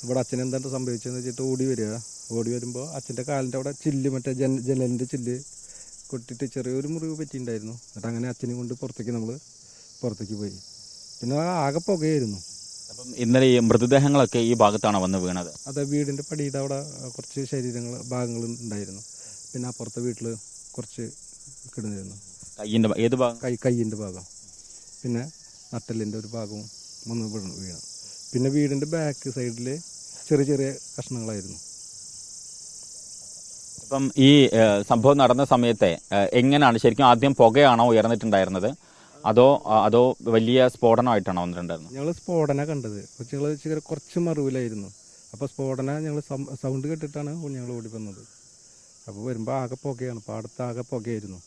ഇവിടെ അച്ഛൻ എന്താണ് സംഭവിച്ചതെന്ന് വെച്ചിട്ട് ഓടി വരുമ്പോൾ അച്ഛൻ്റെ കാലിൻ്റെ അവിടെ ചില്ല് മറ്റേ ജനലിൻ്റെ ചില്ല് കൊട്ടിട്ട് ചെറിയൊരു മുറിവ് പറ്റിയിട്ടുണ്ടായിരുന്നു. എന്നിട്ട് അങ്ങനെ അച്ഛനെയും കൊണ്ട് പുറത്തേക്ക് പോയി. പിന്നെ ആകെ പുകയായിരുന്നു. അപ്പം ഇന്നലെ ഈ മൃതദേഹങ്ങളൊക്കെ ഈ ഭാഗത്താണ് വന്ന് വീണത്? അതെ, വീടിൻ്റെ പടിയുടെ അവിടെ കുറച്ച് ഭാഗങ്ങൾ ഉണ്ടായിരുന്നു. പിന്നെ അപ്പുറത്തെ വീട്ടിൽ കുറച്ച് കിടന്നിരുന്നു. കയ്യിൻ്റെ ഏത് ഭാഗം? കയ്യിൻ്റെ ഭാഗം, പിന്നെ നട്ടലിൻ്റെ ഒരു ഭാഗവും ഒന്ന് വീണു. പിന്നെ വീടിൻ്റെ ബാക്ക് സൈഡിൽ ചെറിയ ചെറിയ കഷ്ണങ്ങളായിരുന്നു. ഇപ്പം ഈ സംഭവം നടന്ന സമയത്തെ എങ്ങനെയാണ് ശരിക്കും? ആദ്യം പുകയാണോ ഉയർന്നിട്ടുണ്ടായിരുന്നത്, അതോ വലിയ സ്ഫോടനമായിട്ടാണോ വന്നിട്ടുണ്ടായിരുന്നത്? ഞങ്ങൾ സ്ഫോടന കണ്ടത്. ഞങ്ങൾ കുറച്ച് മറിവിലായിരുന്നു. അപ്പോൾ ഞങ്ങൾ സൗണ്ട് കേട്ടിട്ടാണ് ഞങ്ങൾ ഓടി വന്നത്. അപ്പോൾ വരുമ്പോൾ ആകെ പുകയാണ്, പാടത്ത് ആകെ പുകയായിരുന്നു.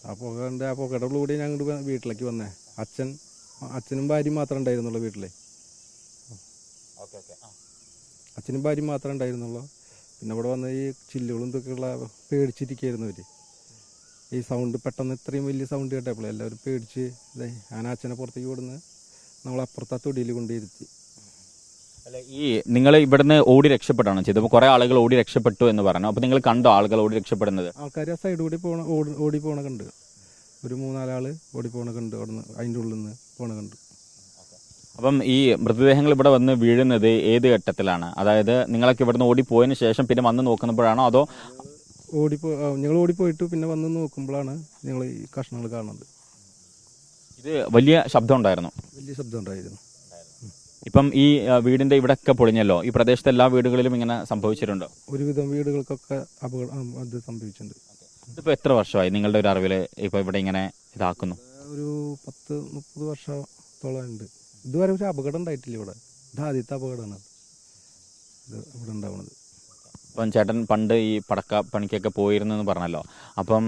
ആ പുകയുടെ കൂടി ഞങ്ങൾ വീട്ടിലേക്ക് വന്നേ. അച്ഛനും ഭാര്യയും മാത്രമേ ഉണ്ടായിരുന്നുള്ളൂ വീട്ടിലെ. അച്ഛനും ഭാര്യയും മാത്രമേ ഉണ്ടായിരുന്നുള്ളൂ. പിന്നെ ഇവിടെ വന്ന് ഈ ചില്ലുകളും ഇതൊക്കെയുള്ള പേടിച്ചിരിക്കുകയായിരുന്നു അവർ. ഈ സൗണ്ട് പെട്ടെന്ന് ഇത്രയും വലിയ സൗണ്ട് കേട്ടപ്പോൾ എല്ലാവരും പേടിച്ച് ഞാൻ അച്ഛനെ പുറത്തേക്ക് കൊടുന്ന് നമ്മൾ അപ്പുറത്തെ തൊടിയിൽ കൊണ്ടിരുത്തി. അല്ല, ഈ നിങ്ങൾ ഇവിടുന്ന് ഓടി രക്ഷപ്പെട്ടാണോ ചെയ്തത്? അപ്പോൾ കുറേ ആളുകൾ ഓടി രക്ഷപ്പെട്ടു എന്ന് പറഞ്ഞു. അപ്പോൾ നിങ്ങൾ കണ്ടോ ആളുകൾ ഓടി രക്ഷപ്പെടുന്നത്? ആൾക്കാർ ആ സൈഡ് കൂടി ഓടി പോണ കണ്ട്. ഒരു 3-4 ആൾ ഓടി പോണ കണ്ട്. അവിടുന്ന് അതിൻ്റെ ഉള്ളിൽ നിന്ന് പോണ കണ്ട്. അപ്പം ഈ മൃതദേഹങ്ങൾ ഇവിടെ വന്ന് വീഴുന്നത് ഏത് ഘട്ടത്തിലാണ്? അതായത് നിങ്ങളൊക്കെ ഇവിടുന്ന് ഓടിപ്പോയതിന് ശേഷം പിന്നെ വന്ന് നോക്കുന്നപ്പോഴാണോ, അതോ ഞങ്ങൾ ഓടിപ്പോയിട്ട് പിന്നെ വന്ന് നോക്കുമ്പോഴാണ് ഞങ്ങൾ ഈ കഷ്ണങ്ങൾ കാണുന്നത്. ഇത് വലിയ ശബ്ദം ഉണ്ടായിരുന്നു? വലിയ ശബ്ദം ഉണ്ടായിരുന്നു. ഇപ്പം ഈ വീടിന്റെ ഇവിടെയൊക്കെ പൊളിഞ്ഞല്ലോ. ഈ പ്രദേശത്തെ എല്ലാ വീടുകളിലും ഇങ്ങനെ സംഭവിച്ചിട്ടുണ്ടോ? ഒരുവിധം വീടുകൾക്കൊക്കെ അത് സംഭവിച്ചിട്ടുണ്ട്. ഇതിപ്പോൾ എത്ര വർഷമായി നിങ്ങളുടെ ഒരു അറിവിൽ ഇപ്പോൾ ഇവിടെ ഇങ്ങനെ ഇതാക്കുന്നു? ഒരു 10-30 വർഷത്തോളം ഉണ്ട്. ഇതുവരെ ഒരു അപകടം ഉണ്ടായിട്ടില്ല ഇവിടെ. ഇത് ആദ്യത്തെ അപകടമാണ് ഇത് ഇവിടെ ഉണ്ടാവുന്നത്. അപ്പം ചേട്ടൻ പണ്ട് ഈ പടക്ക പണിക്കൊക്കെ പോയിരുന്നു എന്ന് പറഞ്ഞല്ലോ. അപ്പം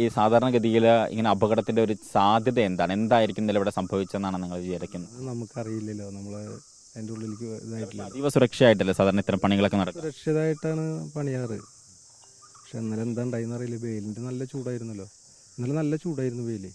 ഈ സാധാരണഗതിയിൽ ഇങ്ങനെ അപകടത്തിന്റെ ഒരു സാധ്യത എന്തായിരിക്കും ഇവിടെ സംഭവിച്ചതെന്നാണ് നിങ്ങൾ വിചാരിക്കുന്നത്? നമുക്കറിയില്ലല്ലോ, നമ്മൾ അതിൻ്റെ ഉള്ളിലേക്ക് ഇതായിട്ടില്ല. അതീവ സുരക്ഷയായിട്ടല്ലേ സാധാരണ ഇത്തരം പണികളൊക്കെ നടക്കുക? സുരക്ഷിതമായിട്ടാണ് പണിയാറ്. പക്ഷെ ഇന്നലെ എന്താ ഉണ്ടായിന്ന് അറിയില്ല. വെയിലിൻ്റെ നല്ല ചൂടായിരുന്നല്ലോ. ഇന്നലെ നല്ല ചൂടായിരുന്നു വെയിൽ.